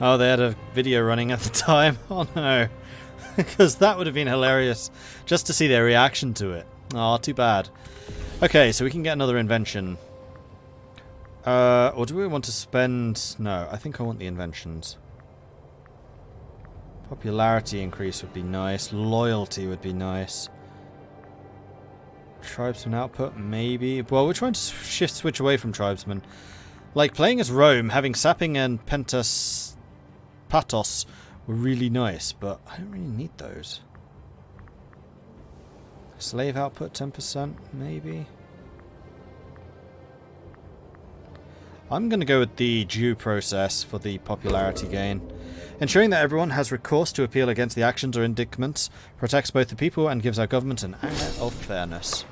Oh, they had a video running at the time. Oh no. Because that would have been hilarious just to see their reaction to it. Oh, too bad. Okay, so we can get another invention. Or do we want to spend... No, I think I want the inventions. Popularity increase would be nice. Loyalty would be nice. Tribesman output, maybe. Well, we're trying to switch away from tribesmen. Like, playing as Rome, having sapping and patos were really nice, but I don't really need those. Slave output 10%, maybe. I'm going to go with the due process for the popularity gain. Ensuring that everyone has recourse to appeal against the actions or indictments protects both the people and gives our government an air of fairness.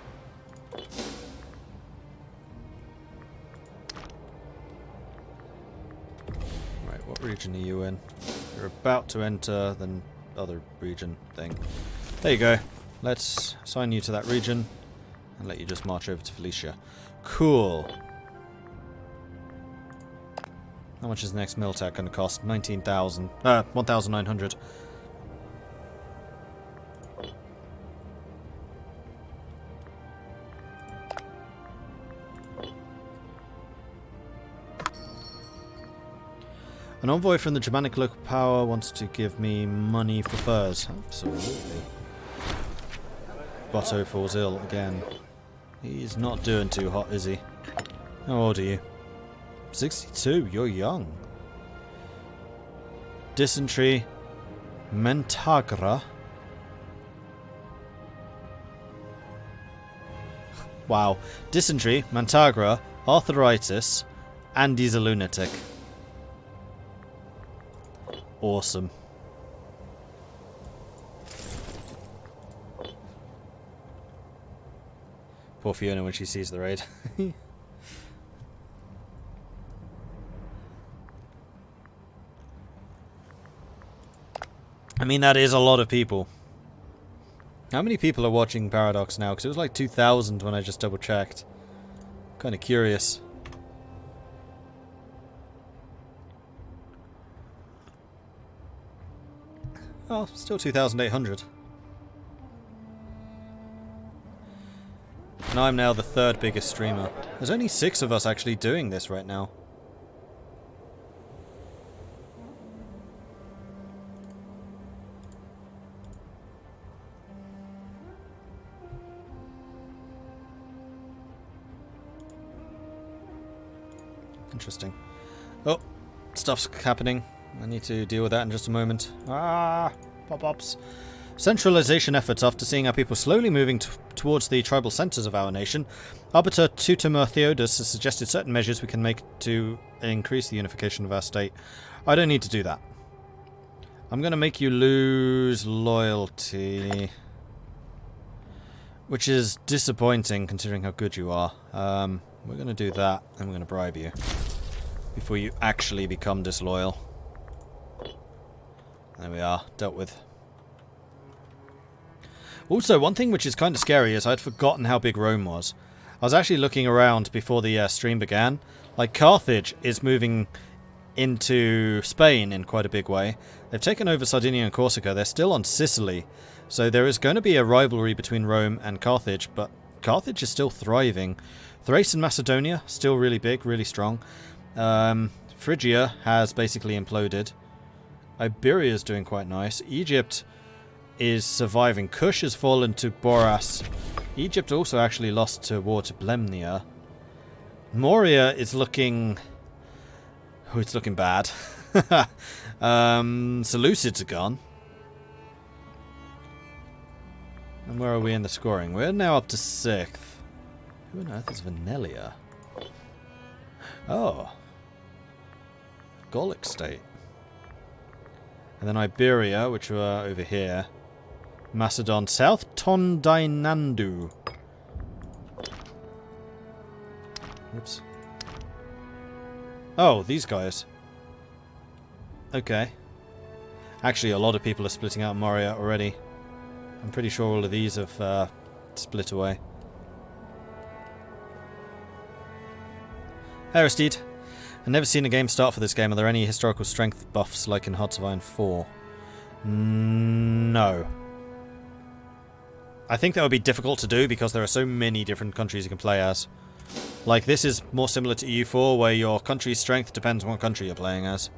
Right, what region are you in? You're about to enter the other region thing. There you go. Let's assign you to that region and let you just march over to Felicia. Cool. How much is the next mill tech going to cost? 19,000. 1,900. An envoy from the Germanic local power wants to give me money for furs. Absolutely. Botto falls ill again. He's not doing too hot, is he? How old are you? 62, you're young. Dysentery, Mentagra. Wow. Dysentery, Mentagra, arthritis, and he's a lunatic. Awesome. Poor Fiona when she sees the raid. I mean, that is a lot of people. How many people are watching Paradox now? Because it was like 2,000 when I just double checked. Kind of curious. Oh, still 2,800. And I'm now the third biggest streamer. There's only 6 of us actually doing this right now. Interesting. Oh, stuff's happening. I need to deal with that in just a moment. Ah, pop-ups. Centralization efforts. After seeing our people slowly moving towards the tribal centres of our nation, Arbiter Tutumur Theodus has suggested certain measures we can make to increase the unification of our state. I don't need to do that. I'm going to make you lose loyalty, which is disappointing considering how good you are. We're going to do that, and we're going to bribe you before you actually become disloyal. There we are, dealt with. Also, one thing which is kind of scary is I'd forgotten how big Rome was. I was actually looking around before the stream began. Like, Carthage is moving into Spain in quite a big way. They've taken over Sardinia and Corsica. They're still on Sicily. So there is going to be a rivalry between Rome and Carthage, but Carthage is still thriving. Thrace and Macedonia, still really big, really strong. Phrygia has basically imploded. Iberia is doing quite nice. Egypt is surviving. Kush has fallen to Boras. Egypt also actually lost to war to Blemnia. Moria is looking... Oh, it's looking bad. Seleucids are gone. And where are we in the scoring? We're now up to 6th. Who on earth is Venelia? Oh. Gallic state. And then Iberia, which are over here. Macedon. South Tondinandu. Oops. Oh, these guys. Okay. Actually, a lot of people are splitting out Moria already. I'm pretty sure all of these have split away. Aristide. I've never seen a game start for this game. Are there any historical strength buffs like in Hearts of Iron 4? No. I think that would be difficult to do because there are so many different countries you can play as. Like, this is more similar to EU4, where your country's strength depends on what country you're playing as.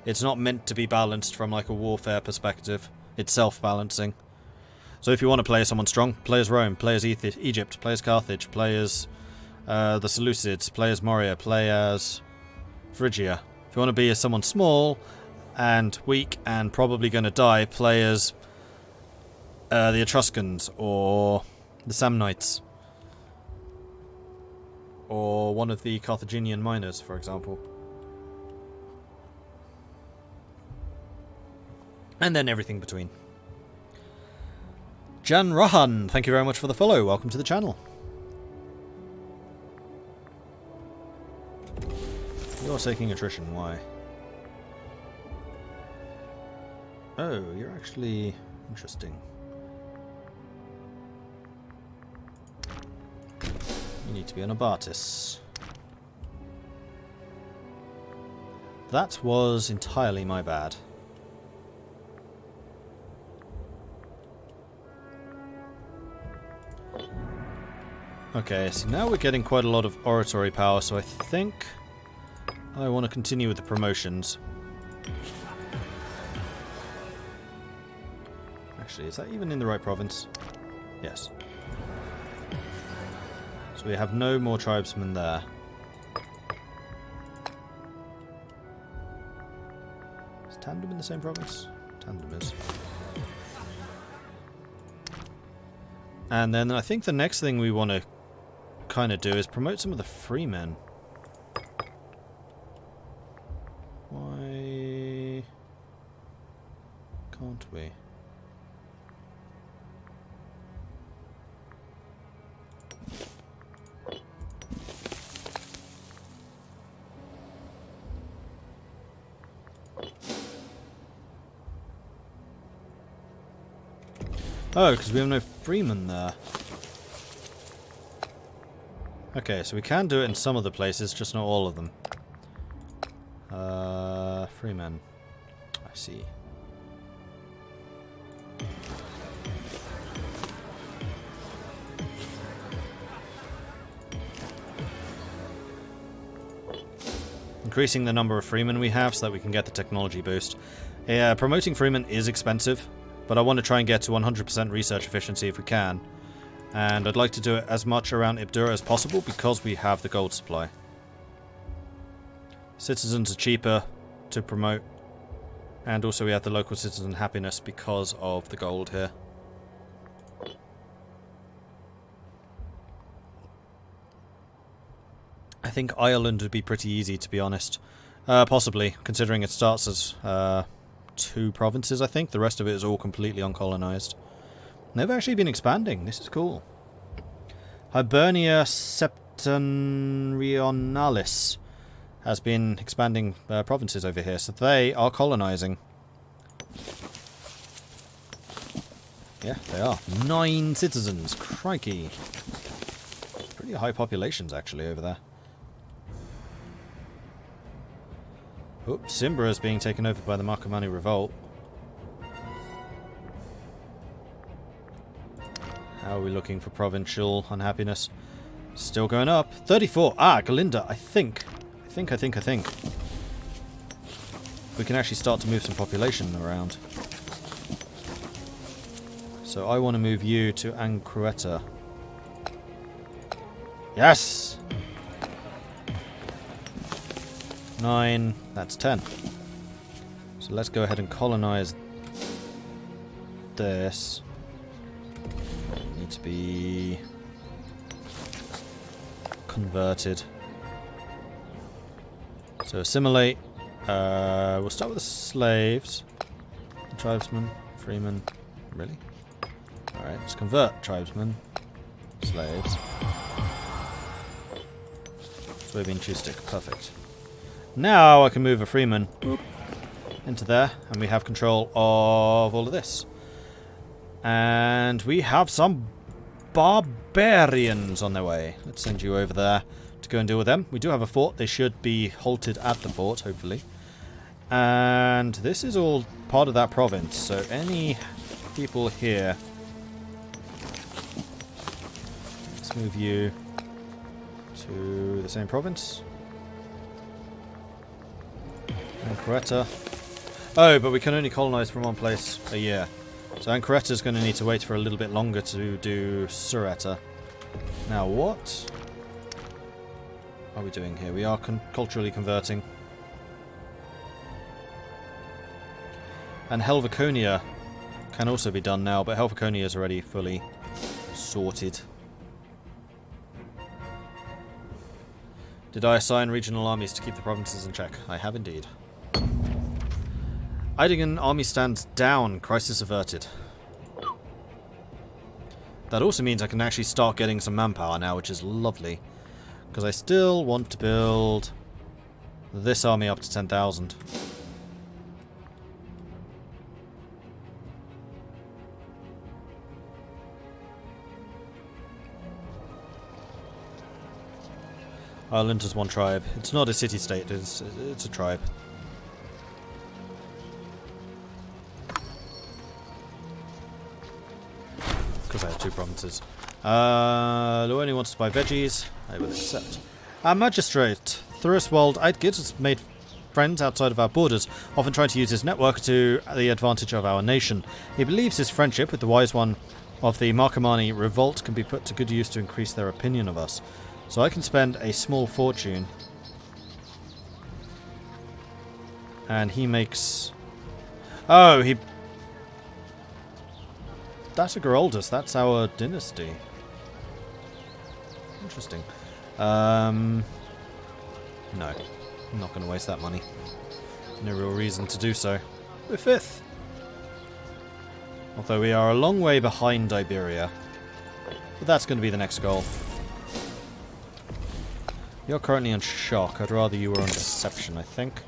It's not meant to be balanced from, like, a warfare perspective. It's self-balancing. So if you want to play as someone strong, play as Rome, play as Egypt, play as Carthage, play as the Seleucids, play as Morea, play as Phrygia. If you want to be as someone small and weak and probably going to die, play as the Etruscans or the Samnites. Or one of the Carthaginian miners, for example. And then everything between. Jan Rohan, thank you very much for the follow. Welcome to the channel. You're taking attrition, why? Oh, you're actually interesting. You need to be on a Bartis. That was entirely my bad. Okay, so now we're getting quite a lot of oratory power, so I think I want to continue with the promotions. Actually, is that even in the right province? Yes. So we have no more tribesmen there. Is Tandem in the same province? Tandem is. And then I think the next thing we want to kind of do is promote some of the freemen. Why can't we? Oh, because we have no freemen there. Okay, so we can do it in some of the places, just not all of them. Freemen. I see. Increasing the number of freemen we have so that we can get the technology boost. Yeah, promoting freemen is expensive, but I want to try and get to 100% research efficiency if we can. And I'd like to do it as much around Ibdura as possible because we have the gold supply. Citizens are cheaper to promote. And also we have the local citizen happiness because of the gold here. I think Ireland would be pretty easy, to be honest. Possibly, considering it starts as 2 provinces, I think. The rest of it is all completely uncolonized. They've actually been expanding. This is cool. Hibernia Septentrionalis has been expanding provinces over here, so they are colonizing. Yeah, they are. 9 citizens. Crikey. Pretty high populations, actually, over there. Oops, Simbra is being taken over by the Marcomanni Revolt. How are we looking for provincial unhappiness? Still going up. 34. Ah, Galinda, I think. We can actually start to move some population around. So I want to move you to Ancrueta. Yes! 9. That's 10. So let's go ahead and colonize this. Need to be converted. So assimilate. We'll start with the slaves. Tribesmen, freemen. Really? Alright, let's convert tribesmen. Slaves. Swabian Chustic. Perfect. Now I can move a freeman into there, and we have control of all of this. And we have some barbarians on their way. Let's send you over there. to go and deal with them. We do have a fort. They should be halted at the fort, hopefully. And this is all part of that province. So any people here... Let's move you to the same province. Imperator. Oh, but we can only colonize from one place a year. So Imperator's going to need to wait for a little bit longer to do Sureta. Now what are we doing here? We are culturally converting. And Helveconia can also be done now, but Helveconia is already fully sorted. Did I assign regional armies to keep the provinces in check? I have indeed. Eidingen army stands down. Crisis averted. That also means I can actually start getting some manpower now, which is lovely. Because I still want to build this army up to 10,000. Ireland is one tribe. It's not a city-state, it's a tribe. Because I have 2 provinces. Luoni wants to buy veggies. I will accept. Our magistrate, Thuriswald Eidgid, has made friends outside of our borders, often trying to use his network to the advantage of our nation. He believes his friendship with the wise one of the Marcomanni revolt can be put to good use to increase their opinion of us. So I can spend a small fortune. And he makes... Oh, he... That's a Geroldus. That's our dynasty. Interesting. No. I'm not going to waste that money. No real reason to do so. We're 5th. Although we are a long way behind Iberia. But that's going to be the next goal. You're currently on shock. I'd rather you were on deception, I think.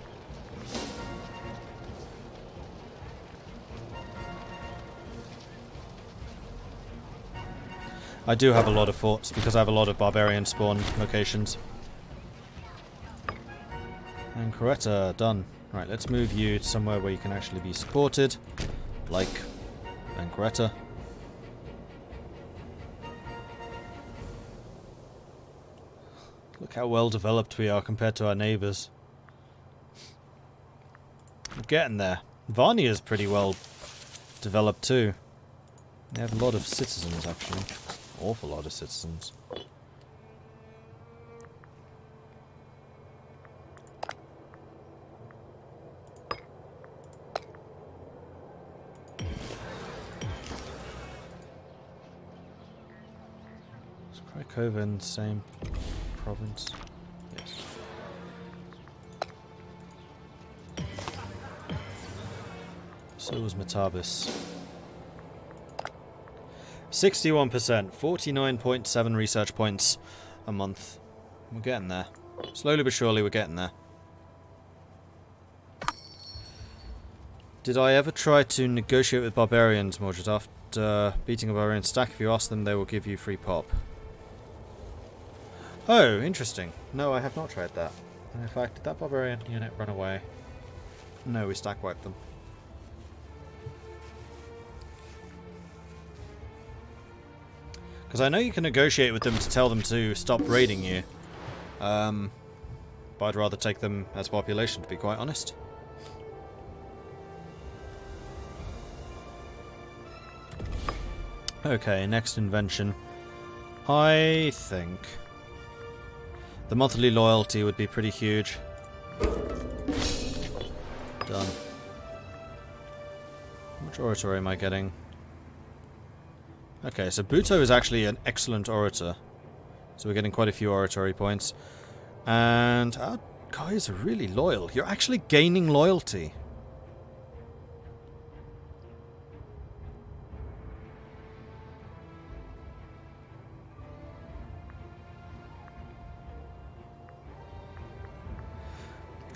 I do have a lot of forts because I have a lot of barbarian spawn locations. And Coretta, done. Right, let's move you to somewhere where you can actually be supported. Like Coretta. Look how well developed we are compared to our neighbours. We're getting there. Varnia's pretty well developed too. They have a lot of citizens actually. Awful lot of citizens. Is Krakow in the same province? Yes. So was Metabis. 61%, 49.7 research points a month. We're getting there. Slowly but surely we're getting there. Did I ever try to negotiate with barbarians, Mordred? After beating a barbarian stack, if you ask them, they will give you free pop. Oh, interesting. No, I have not tried that. In fact, did that barbarian unit run away? No, we stack wiped them. Because I know you can negotiate with them to tell them to stop raiding you. But I'd rather take them as population, to be quite honest. Okay, next invention. I think the monthly loyalty would be pretty huge. Done. How much oratory am I getting? Okay, so Buto is actually an excellent orator. So we're getting quite a few oratory points. And our guys are really loyal. You're actually gaining loyalty.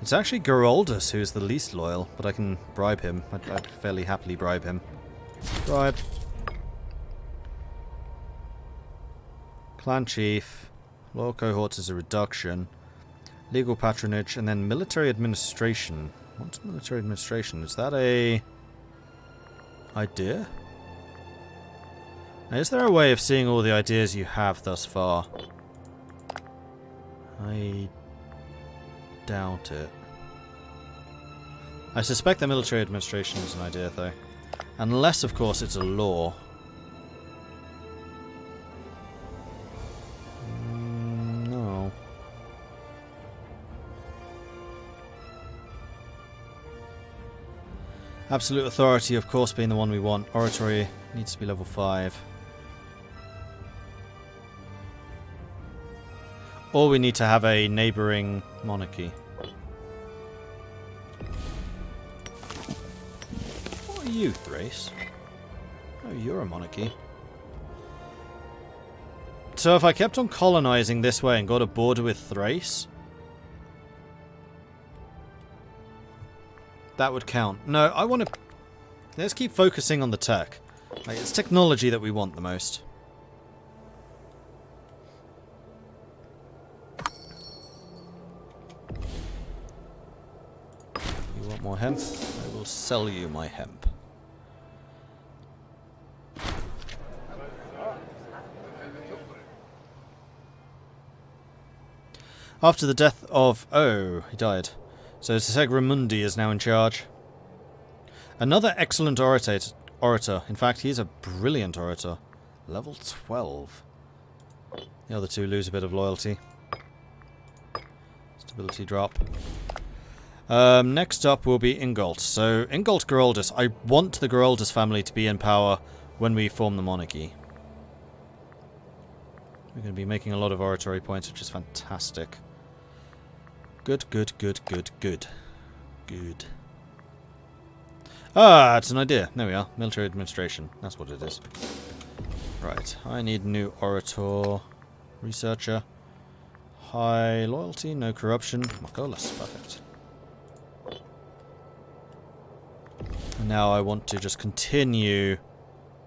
It's actually Geroldus who's the least loyal, but I can bribe him. I'd fairly happily bribe him. Bribe. Clan Chief. Loyal cohorts is a reduction. Legal patronage, and then military administration. What's military administration? Is that a idea? Now, is there a way of seeing all the ideas you have thus far? I doubt it. I suspect that military administration is an idea, though. Unless, of course, it's a law. No. Absolute authority, of course, being the one we want. Oratory needs to be level 5. Or we need to have a neighbouring monarchy. What are you, Thrace? Oh, you're a monarchy. So if I kept on colonising this way and got a border with Thrace, that would count. No, I want to... Let's keep focusing on the tech. Like, it's technology that we want the most. You want more hemp? I will sell you my hemp. After the death of... Oh, he died. So Segramundi is now in charge. Another excellent orator. In fact, he's a brilliant orator. Level 12. The other two lose a bit of loyalty. Stability drop. Next up will be Ingolt. So, Ingolt Geraldus. I want the Geraldus family to be in power when we form the monarchy. We're going to be making a lot of oratory points, which is fantastic. Good, good, good, good, good. Good. Ah, it's an idea. There we are. Military administration. That's what it is. Right. I need new orator. Researcher. High loyalty, no corruption. Marcolas. Perfect. And now I want to just continue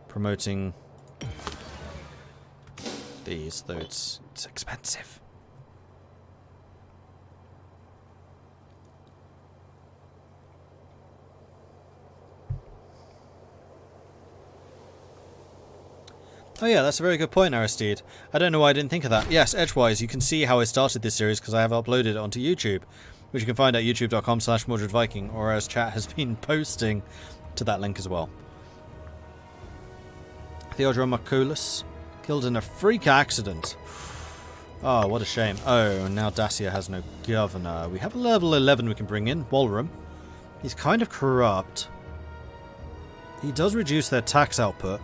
promoting these, though it's expensive. Oh yeah, that's a very good point, Aristide. I don't know why I didn't think of that. Yes, edgewise, you can see how I started this series because I have uploaded it onto YouTube, which you can find at youtube.com/MordredViking, or as chat has been posting to that link as well. Theodore Marcolas, killed in a freak accident. Oh, what a shame. Oh, and now Dacia has no governor. We have a level 11 we can bring in, Walram. He's kind of corrupt. He does reduce their tax output,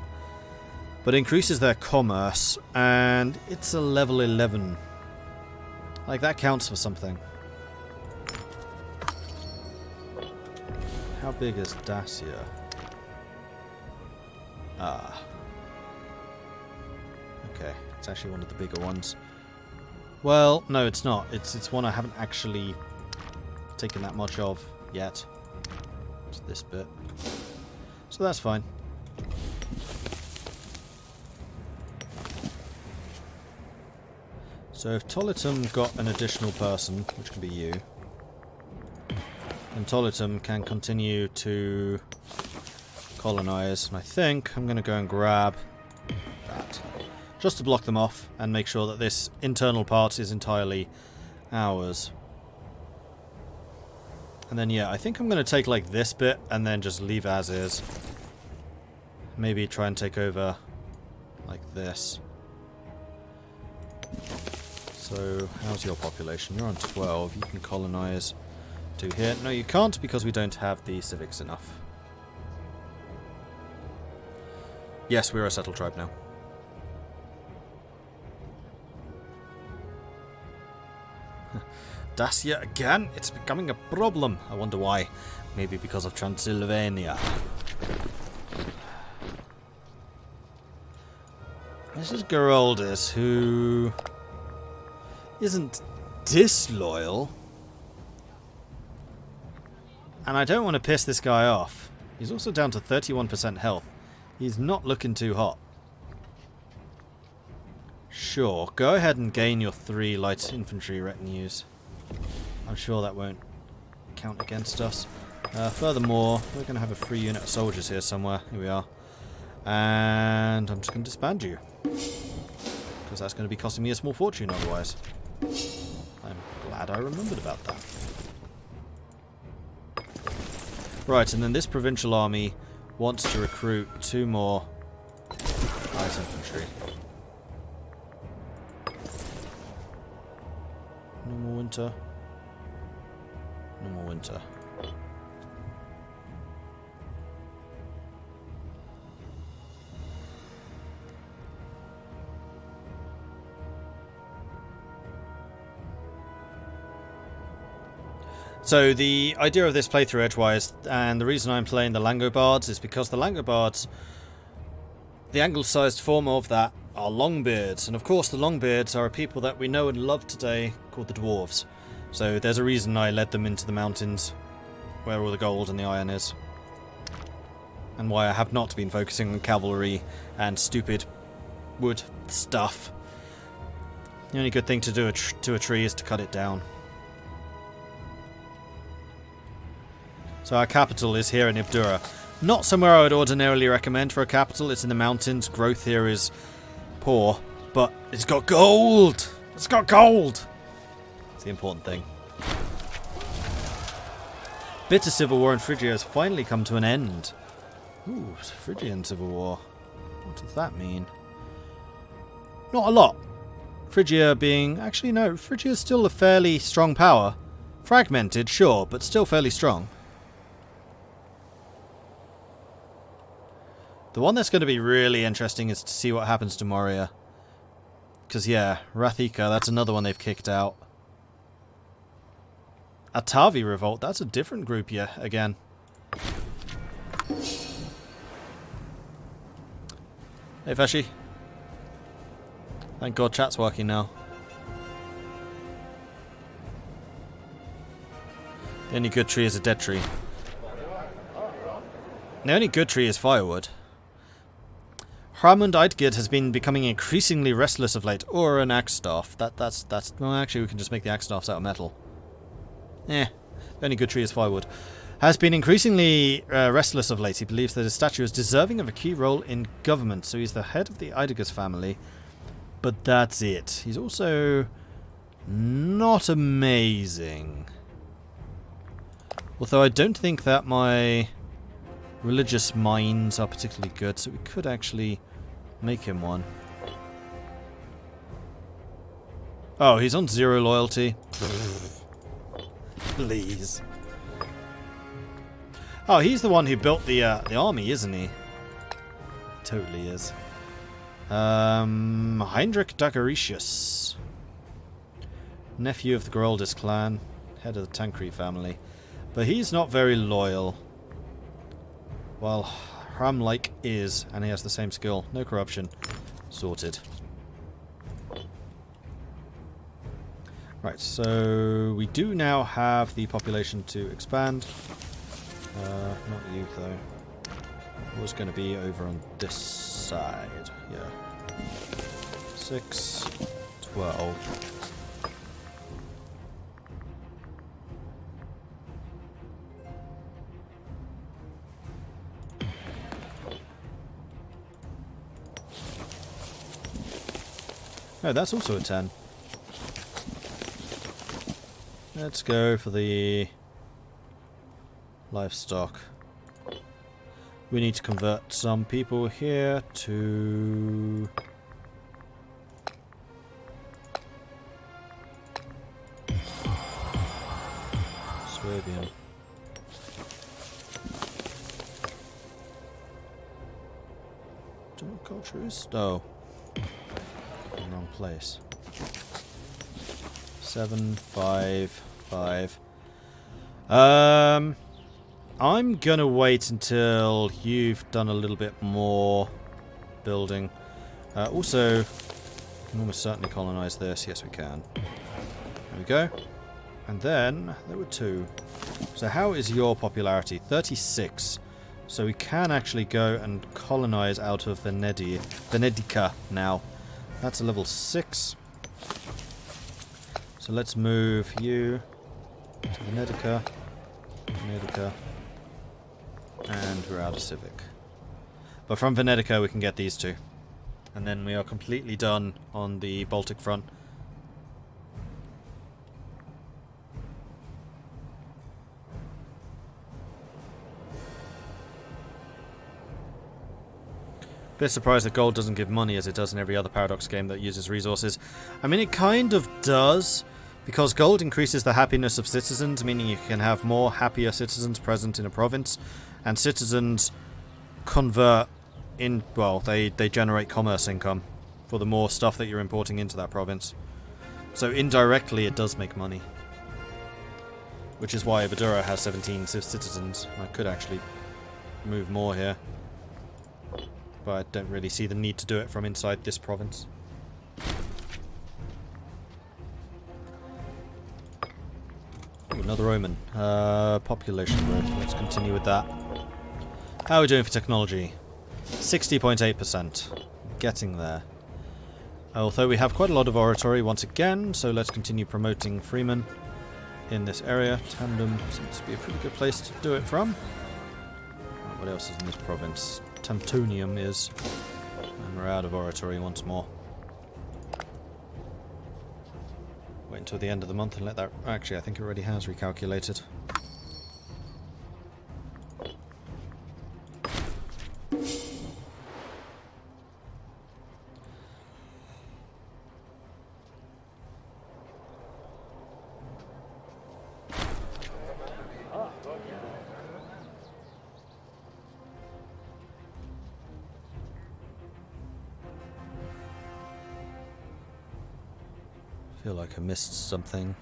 but increases their commerce, and it's a level 11. Like, that counts for something. How big is Dacia? Ah. Okay, it's actually one of the bigger ones. Well, no, it's not. It's one I haven't actually taken that much of yet. It's this bit. So that's fine. So if Tolitum got an additional person, which can be you, then Tolitum can continue to colonize. And I think I'm going to go and grab that, just to block them off and make sure that this internal part is entirely ours. And then, yeah, I think I'm going to take like this bit and then just leave as is. Maybe try and take over like this. So, how's your population? You're on 12. You can colonize 2 here. No, you can't because we don't have the civics enough. Yes, we're a settled tribe now. Dacia again? It's becoming a problem. I wonder why. Maybe because of Transylvania. This is Geraldus, who isn't disloyal. And I don't want to piss this guy off. He's also down to 31% health. He's not looking too hot. Sure, go ahead and gain your 3 light infantry retinues. I'm sure that won't count against us. Furthermore, we're going to have a free unit of soldiers here somewhere. Here we are. And I'm just going to disband you. Because that's going to be costing me a small fortune otherwise. I'm glad I remembered about that. Right, and then this provincial army wants to recruit 2 more light infantry. No more winter. No more winter. So the idea of this playthrough edgewise, and the reason I'm playing the Langobards, is because the Langobards, the anglicised form of that, are Longbeards. And of course the Longbeards are a people that we know and love today called the Dwarves. So there's a reason I led them into the mountains where all the gold and the iron is. And why I have not been focusing on cavalry and stupid wood stuff. The only good thing to do to a tree is to cut it down. So our capital is here in Ibdura. Not somewhere I would ordinarily recommend for a capital. It's in the mountains. Growth here is poor. But it's got gold! It's got gold! It's the important thing. Bitter civil war in Phrygia has finally come to an end. Ooh, Phrygian civil war. What does that mean? Not a lot. Phrygia being... Actually, no. Phrygia is still a fairly strong power. Fragmented, sure, but still fairly strong. The one that's going to be really interesting is to see what happens to Moria. Because, yeah, Rathika, that's another one they've kicked out. Atavi Revolt, that's a different group, yeah, again. Hey, Feshi. Thank God chat's working now. The only good tree is a dead tree. The only good tree is firewood. Hramund Eidgid has been becoming increasingly restless of late. Or an axe staff. That's well, actually we can just make the axe staffs out of metal. The only good tree is firewood. Has been increasingly restless of late. He believes that his statue is deserving of a key role in government. So he's the head of the Eidigus family. But that's it. He's also not amazing. Although I don't think that my religious minds are particularly good, so we could actually make him one. Oh, he's on 0 loyalty. Please. Oh, he's the one who built the army, isn't he? Totally is. Heinrich Dagaretius. Nephew of the Geraldus clan. Head of the Tancred family. But he's not very loyal. Well, Hramlik is, and he has the same skill. No corruption. Sorted. Right, so we do now have the population to expand. Not you, though. It was going to be over on this side. Yeah. 6, 12. Oh, that's also a 10. Let's go for the livestock. We need to convert some people here to... Swabian. Culturist? Oh. Wrong place. 7, 5, 5. I'm gonna wait until you've done a little bit more building. Also, we can almost certainly colonize this. Yes, we can. There we go. And then there were 2. So how is your popularity? 36. So we can actually go and colonize out of Venedica now. That's a level 6. So let's move you to Venetica, and we're out of Civic. But from Venetica we can get these two. And then we are completely done on the Baltic front. Bit surprised that gold doesn't give money as it does in every other Paradox game that uses resources. I mean, it kind of does, because gold increases the happiness of citizens, meaning you can have more happier citizens present in a province, and citizens convert in, well, they generate commerce income for the more stuff that you're importing into that province. So indirectly it does make money. Which is why Badura has 17 citizens. I could actually move more here. But I don't really see the need to do it from inside this province. Ooh, another Roman. Population growth. Let's continue with that. How are we doing for technology? 60.8%. Getting there. Although we have quite a lot of oratory once again, so let's continue promoting freemen in this area. Tandem seems to be a pretty good place to do it from. What else is in this province? Tantonium is. And we're out of oratory once more. Wait until the end of the month and let that... Actually, I think it already has recalculated. I feel like I missed something.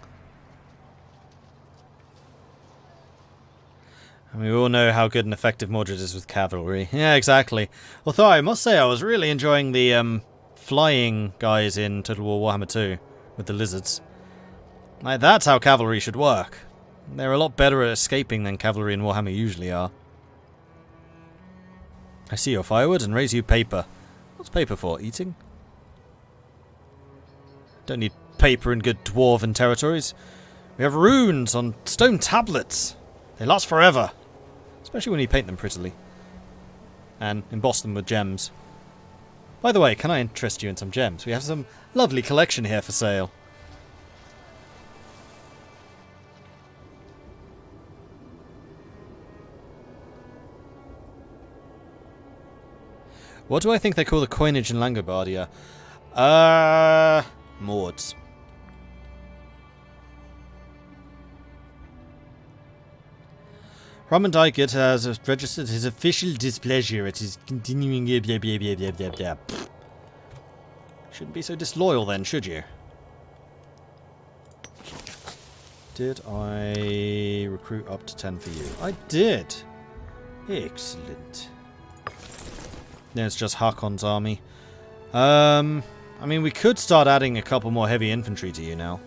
I mean, we all know how good and effective Mordred is with cavalry. Yeah, exactly. Although I must say I was really enjoying the flying guys in Total War Warhammer 2 with the lizards. Like, that's how cavalry should work. They're a lot better at escaping than cavalry in Warhammer usually are. I see your firewood and raise you paper. What's paper for? Eating? Don't need paper in good dwarven territories. We have runes on stone tablets. They last forever. Especially when you paint them prettily. And emboss them with gems. By the way, can I interest you in some gems? We have some lovely collection here for sale. What do I think they call the coinage in Langobardia? Mords. Roman Dykert has registered his official displeasure at his continuing blah blah blah blah blah blah. Shouldn't be so disloyal then, should you? Did I recruit up to 10 for you? I did. Excellent. Then it's just Hakon's army. I mean, we could start adding a couple more heavy infantry to you now.